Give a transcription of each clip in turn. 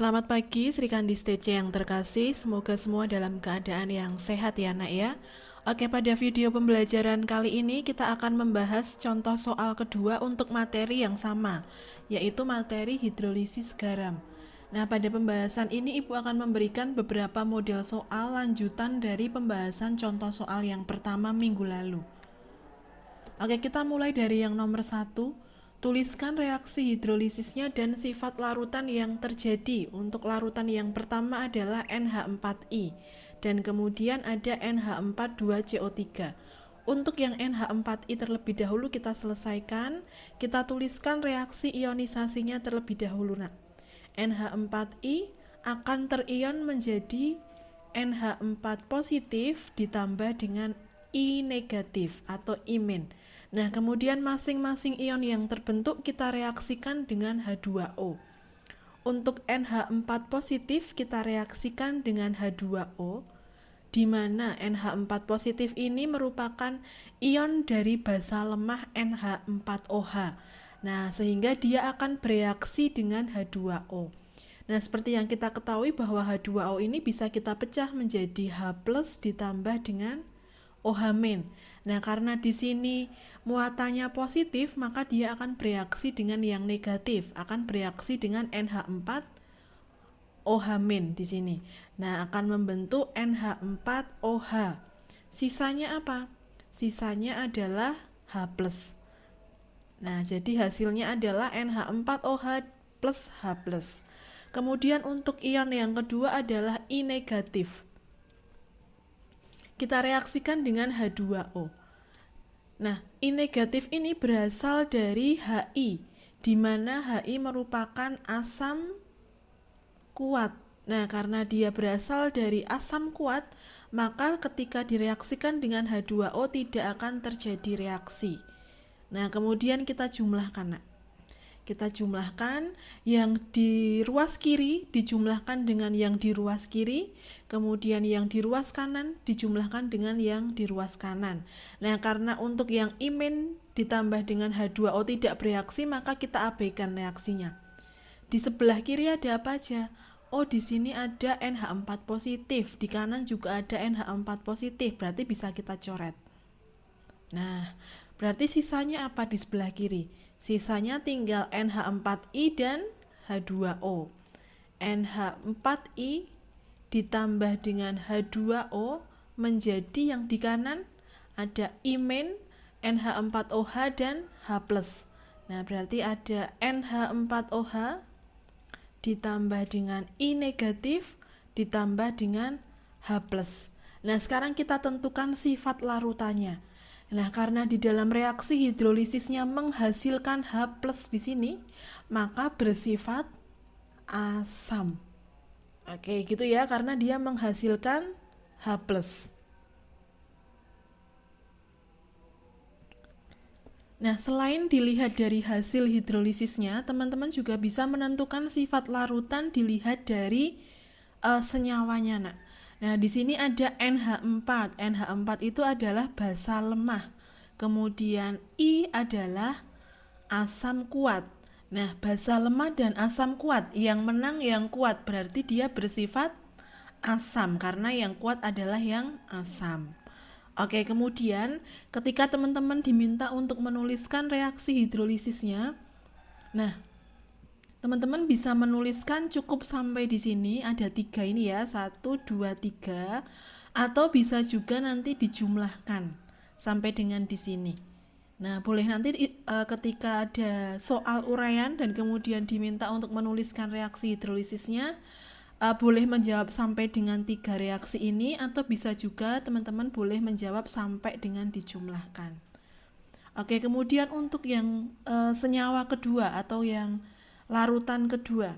Selamat pagi Sri Kandis TC yang terkasih, semoga semua dalam keadaan yang sehat ya nak ya. Oke, pada video pembelajaran kali ini kita akan membahas contoh soal kedua untuk materi yang sama, yaitu materi hidrolisis garam. Nah, pada pembahasan ini Ibu akan memberikan beberapa model soal lanjutan dari pembahasan contoh soal yang pertama minggu lalu. Oke, kita mulai dari yang nomor 1. Tuliskan reaksi hidrolisisnya dan sifat larutan yang terjadi. Untuk larutan yang pertama adalah NH4I dan kemudian ada NH42CO3. Untuk yang NH4I terlebih dahulu kita selesaikan. Kita tuliskan reaksi ionisasinya terlebih dahulu nak. NH4I akan terion menjadi NH4 positif ditambah dengan I negatif atau imin. Nah, kemudian masing-masing ion yang terbentuk kita reaksikan dengan H2O. Untuk NH4 positif kita reaksikan dengan H2O, di mana NH4 positif ini merupakan ion dari basa lemah NH4OH. Nah, sehingga dia akan bereaksi dengan H2O. Nah, seperti yang kita ketahui bahwa H2O ini bisa kita pecah menjadi H+ ditambah dengan OH-. Nah, karena di sini muatannya positif, maka dia akan bereaksi dengan yang negatif, akan bereaksi dengan NH4 OH- di sini. Nah, akan membentuk NH4OH. Sisanya apa? Sisanya adalah H+. Nah, jadi hasilnya adalah NH4OH plus H+. Kemudian untuk ion yang kedua adalah I negatif. Kita reaksikan dengan H2O. Nah, I negatif ini berasal dari HI, di mana HI merupakan asam kuat. Nah, karena dia berasal dari asam kuat, maka ketika direaksikan dengan H2O tidak akan terjadi reaksi. Nah, kemudian kita jumlahkan. Nah, kita jumlahkan yang di ruas kiri dijumlahkan dengan yang di ruas kiri, kemudian yang di ruas kanan dijumlahkan dengan yang di ruas kanan. Nah, karena untuk yang imin ditambah dengan H2O tidak bereaksi, maka kita abaikan reaksinya. Di sebelah kiri ada apa aja? Oh, di sini ada NH4 positif, di kanan juga ada NH4 positif, berarti bisa kita coret. Nah, berarti sisanya apa di sebelah kiri? Sisanya tinggal NH4I dan H2O. NH4I ditambah dengan H2O menjadi yang di kanan ada imin, NH4OH dan H+. Nah, berarti ada NH4OH ditambah dengan I negatif ditambah dengan H+. Nah, sekarang kita tentukan sifat larutannya. Nah, karena di dalam reaksi hidrolisisnya menghasilkan H+ di sini, maka bersifat asam. Oke, gitu ya, karena dia menghasilkan H+. Nah, selain dilihat dari hasil hidrolisisnya, teman-teman juga bisa menentukan sifat larutan dilihat dari senyawanya, nak. Nah, di sini ada NH4. NH4 itu adalah basa lemah. Kemudian I adalah asam kuat. Nah, basa lemah dan asam kuat, yang menang yang kuat, berarti dia bersifat asam karena yang kuat adalah yang asam. Oke, kemudian ketika teman-teman diminta untuk menuliskan reaksi hidrolisisnya, nah, teman-teman bisa menuliskan cukup sampai di sini, ada 3 ini ya, 1, 2, 3, atau bisa juga nanti dijumlahkan sampai dengan di sini. Nah, boleh nanti ketika ada soal uraian dan kemudian diminta untuk menuliskan reaksi hidrolisisnya, boleh menjawab sampai dengan 3 reaksi ini, atau bisa juga teman-teman boleh menjawab sampai dengan dijumlahkan. Oke, kemudian untuk yang senyawa kedua atau yang larutan kedua.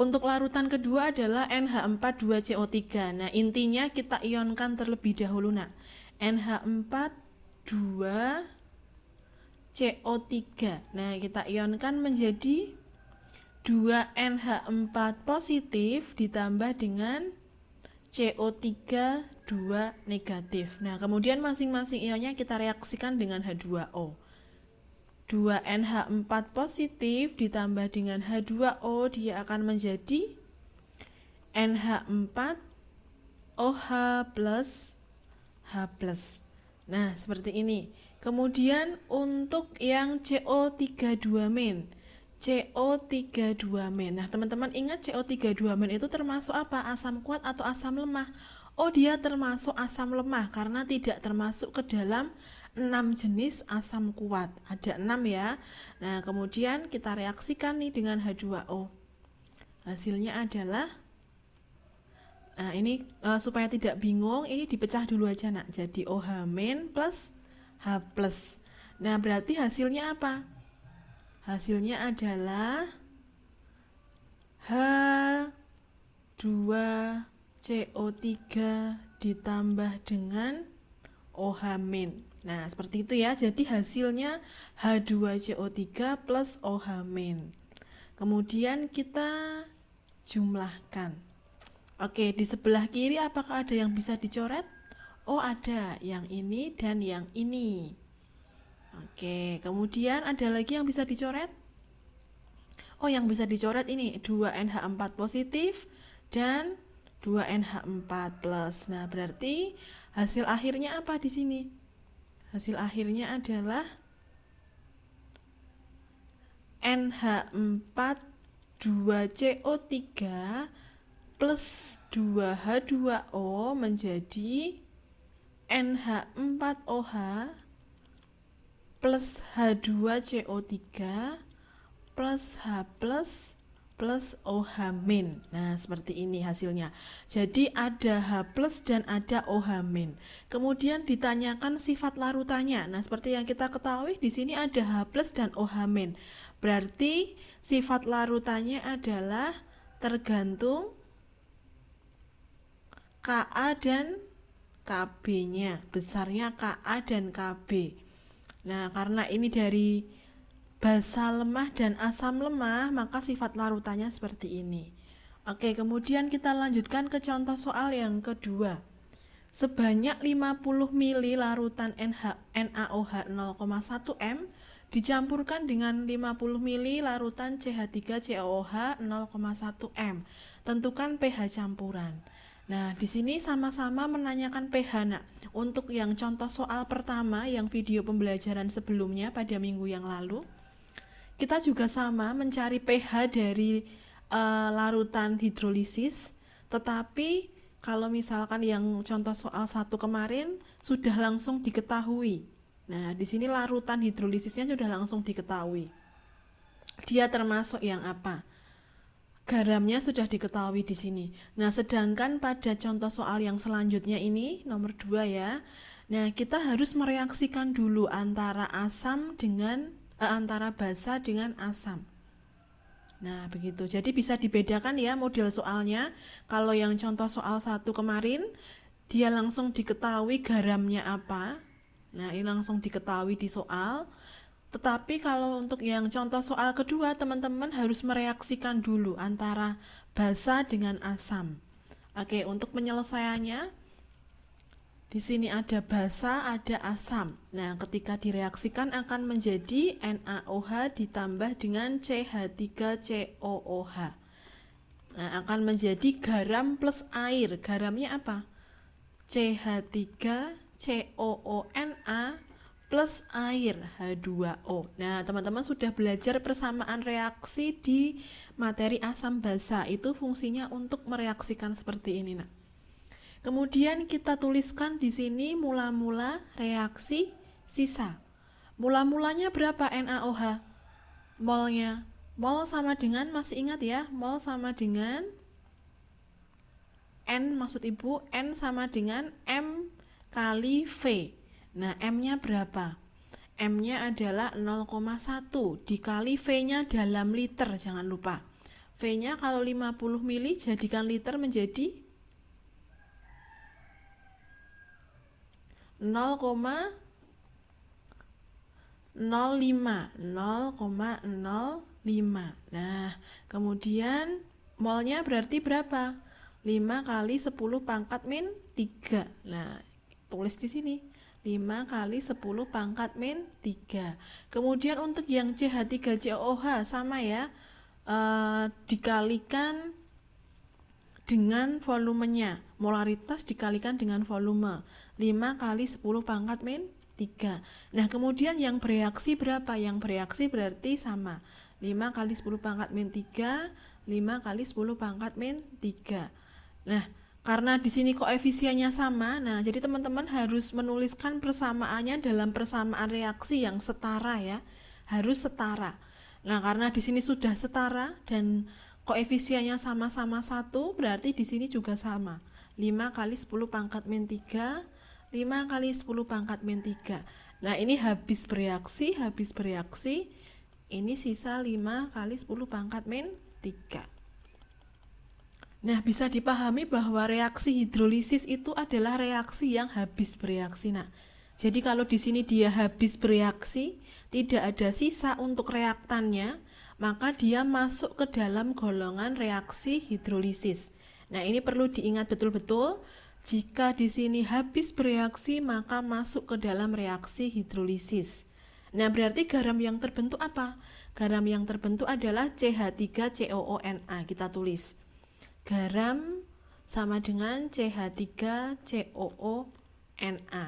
Untuk larutan kedua adalah NH42CO3. Nah, intinya kita ionkan terlebih dahulu, nak. NH42CO3. Nah, kita ionkan menjadi 2NH4 positif ditambah dengan CO3 2 negatif. Nah, kemudian masing-masing ionnya kita reaksikan dengan H2O. 2NH4 positif ditambah dengan H2O, dia akan menjadi NH4OH plus H+. Nah, seperti ini. Kemudian untuk yang CO32-. CO32-. Nah, teman-teman ingat CO32- itu termasuk apa? Asam kuat atau asam lemah? Oh, dia termasuk asam lemah karena tidak termasuk ke dalam 6 jenis asam kuat. Ada 6 ya. Nah, kemudian kita reaksikan nih dengan H2O. Hasilnya adalah, nah ini supaya tidak bingung, ini dipecah dulu aja nak. Jadi OH- plus H+. Nah, berarti hasilnya apa? Hasilnya adalah H2CO3 ditambah dengan OH-. Nah, seperti itu ya. Jadi hasilnya H2CO3 plus OH-. Kemudian kita jumlahkan. Oke, di sebelah kiri apakah ada yang bisa dicoret? Oh, ada. Yang ini dan yang ini. Oke, kemudian ada lagi yang bisa dicoret? Oh, yang bisa dicoret ini 2NH4 positif dan 2NH4 plus. Nah, berarti hasil akhirnya apa di sini? Hasil akhirnya adalah NH4 2CO3 plus 2H2O menjadi NH4OH plus H2CO3 plus H plus OH-. Nah, seperti ini hasilnya. Jadi ada H plus dan ada OH-. Kemudian ditanyakan sifat larutannya. Nah, seperti yang kita ketahui di sini ada H plus dan OH-. Berarti sifat larutannya adalah tergantung Ka dan Kb-nya, besarnya Ka dan Kb. Nah, karena ini dari basa lemah dan asam lemah, maka sifat larutannya seperti ini. Oke, kemudian kita lanjutkan ke contoh soal yang kedua. Sebanyak 50 ml larutan NaOH 0,1 m dicampurkan dengan 50 ml larutan CH3COOH 0,1 m. Tentukan pH campuran. Nah, di sini sama-sama menanyakan pH. Nah, untuk yang contoh soal pertama yang video pembelajaran sebelumnya pada minggu yang lalu, kita juga sama mencari pH dari larutan hidrolisis, tetapi kalau misalkan yang contoh soal 1 kemarin sudah langsung diketahui. Nah, di sini larutan hidrolisisnya sudah langsung diketahui. Dia termasuk yang apa? Garamnya sudah diketahui di sini. Nah, sedangkan pada contoh soal yang selanjutnya ini, nomor 2 ya. Nah, kita harus mereaksikan dulu antara asam dengan antara basa dengan asam. Nah, begitu. Jadi bisa dibedakan ya model soalnya. Kalau yang contoh soal 1 kemarin, dia langsung diketahui garamnya apa. Nah, ini langsung diketahui di soal. Tetapi kalau untuk yang contoh soal kedua, teman-teman harus mereaksikan dulu antara basa dengan asam. Oke, untuk penyelesaiannya, di sini ada basa, ada asam. Nah, ketika direaksikan akan menjadi NaOH ditambah dengan CH3COOH. Nah, akan menjadi garam plus air. Garamnya apa? CH3COONA plus air H2O. Nah, teman-teman sudah belajar persamaan reaksi di materi asam basa. Itu fungsinya untuk mereaksikan seperti ini, nak. Kemudian kita tuliskan di sini mula-mula reaksi sisa. Mula-mulanya berapa NaOH? Molnya. Mol sama dengan, masih ingat ya? Mol sama dengan N, maksud ibu, N sama dengan M kali V. Nah, M-nya berapa? M-nya adalah 0,1 dikali V-nya dalam liter, jangan lupa. V-nya kalau 50 ml jadikan liter menjadi 0,05. Nah, kemudian molnya berarti berapa? 5 kali 10 pangkat min 3. Nah, tulis di sini 5 kali 10 pangkat min 3. Kemudian untuk yang CH3COOH sama ya, dikalikan dengan volumenya, molaritas dikalikan dengan volume, 5 kali 10 pangkat min 3. Nah kemudian yang bereaksi berapa? Yang bereaksi berarti sama, 5 kali 10 pangkat min 3, 5 kali 10 pangkat min 3. Nah karena di sini koefisiennya sama, nah jadi teman-teman harus menuliskan persamaannya dalam persamaan reaksi yang setara ya, harus setara. Nah karena di sini sudah setara dan koefisiennya sama-sama 1, berarti di sini juga sama. 5 kali 10 pangkat min 3, 5 kali 10 pangkat min 3. Nah ini habis bereaksi, ini sisa 5 kali 10 pangkat min 3. Nah bisa dipahami bahwa reaksi hidrolisis itu adalah reaksi yang habis bereaksi. Nah jadi kalau di sini dia habis bereaksi, tidak ada sisa untuk reaktannya, maka dia masuk ke dalam golongan reaksi hidrolisis. Nah, ini perlu diingat betul-betul. Jika di sini habis bereaksi, maka masuk ke dalam reaksi hidrolisis. Nah, berarti garam yang terbentuk apa? Garam yang terbentuk adalah CH3COONA. Kita tulis. Garam sama dengan CH3COONA.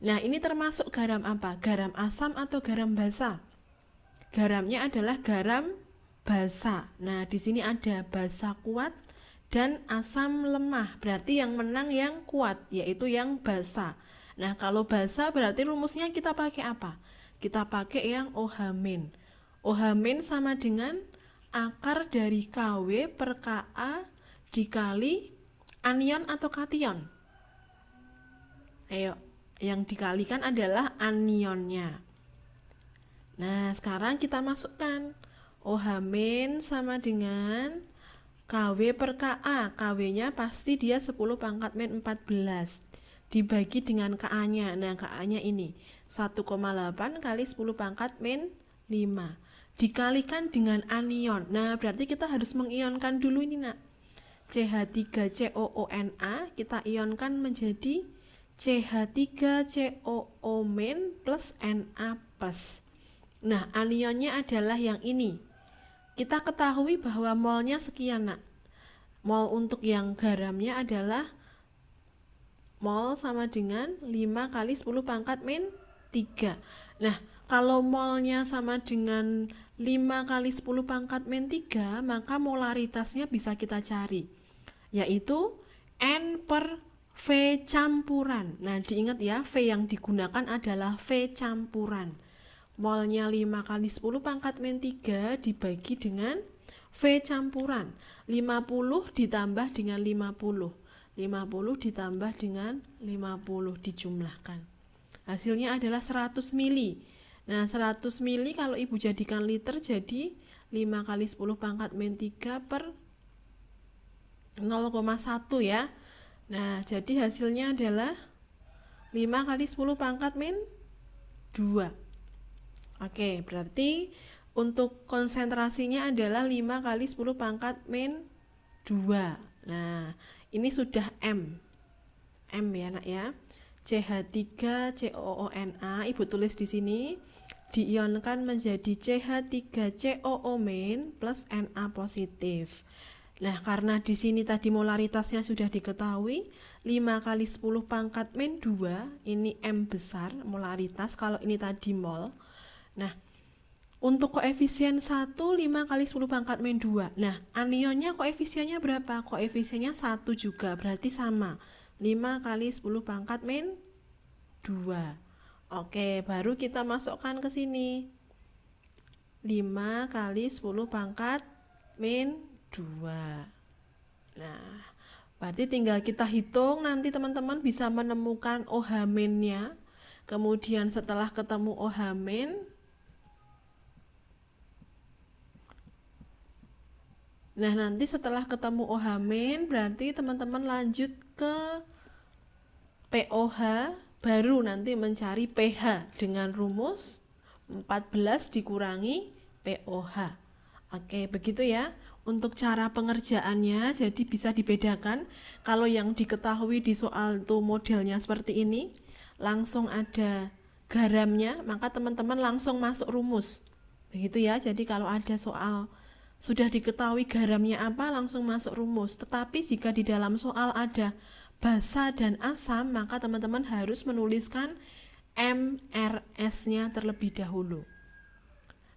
Nah, ini termasuk garam apa? Garam asam atau garam basa? Garamnya adalah garam basa. Nah, di sini ada basa kuat dan asam lemah. Berarti yang menang yang kuat, yaitu yang basa. Nah, kalau basa berarti rumusnya kita pakai apa? Kita pakai yang OH-. OH- sama dengan akar dari KW per KA dikali anion atau kation. Ayo, yang dikalikan adalah anionnya. Nah, sekarang kita masukkan OH- sama dengan KW per KA. KW-nya pasti dia 10 pangkat min 14. Dibagi dengan KA-nya. Nah, KA-nya ini 1,8 kali 10 pangkat min 5. Dikalikan dengan anion. Nah, berarti kita harus mengionkan dulu ini, Nak. CH3COONA kita ionkan menjadi CH3COO- plus Na+. Nah, anionnya adalah yang ini. Kita ketahui bahwa molnya sekian, Nak. Mol untuk yang garamnya adalah mol sama dengan 5 kali 10 pangkat min 3. Nah, kalau molnya sama dengan 5 kali 10 pangkat min 3, maka molaritasnya bisa kita cari, yaitu N per V campuran. Nah, diingat ya, V yang digunakan adalah V campuran. Molnya 5 kali 10 pangkat min 3 dibagi dengan V campuran. 50 ditambah dengan 50. 50 ditambah dengan 50 dijumlahkan. Hasilnya adalah 100 mili. Nah, 100 mili kalau Ibu jadikan liter jadi 5 kali 10 pangkat min 3 per 0,1 ya. Nah, jadi hasilnya adalah 5 kali 10 pangkat min 2. Oke, berarti untuk konsentrasinya adalah 5 kali 10 pangkat min 2. Nah, ini sudah M. M ya, Nak ya. CH3COONA, Ibu tulis di sini, diionkan menjadi CH3COO- plus Na positif. Nah, karena di sini tadi molaritasnya sudah diketahui, 5 kali 10 pangkat min 2, ini M besar, molaritas, kalau ini tadi mol. Nah, untuk koefisien 1, 5 kali 10 pangkat min 2. Nah, anionnya koefisiennya berapa? Koefisiennya 1 juga, berarti sama. 5 kali 10 pangkat min 2. Oke, baru kita masukkan ke sini. 5 kali 10 pangkat min 2. Nah, berarti tinggal kita hitung, nanti teman-teman bisa menemukan OH-nya. Kemudian setelah ketemu OH-, nah nanti setelah ketemu OH- berarti teman-teman lanjut ke POH, baru nanti mencari pH dengan rumus 14 dikurangi POH. Oke, begitu ya. Untuk cara pengerjaannya jadi bisa dibedakan. Kalau yang diketahui di soal itu modelnya seperti ini, langsung ada garamnya, maka teman-teman langsung masuk rumus. Begitu ya, jadi kalau ada soal sudah diketahui garamnya apa, langsung masuk rumus. Tetapi jika di dalam soal ada basa dan asam, maka teman-teman harus menuliskan MRS-nya terlebih dahulu.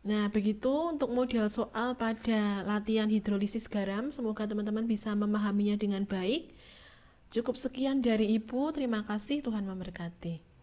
Nah, begitu untuk model soal pada latihan hidrolisis garam. Semoga teman-teman bisa memahaminya dengan baik. Cukup sekian dari Ibu. Terima kasih, Tuhan memberkati.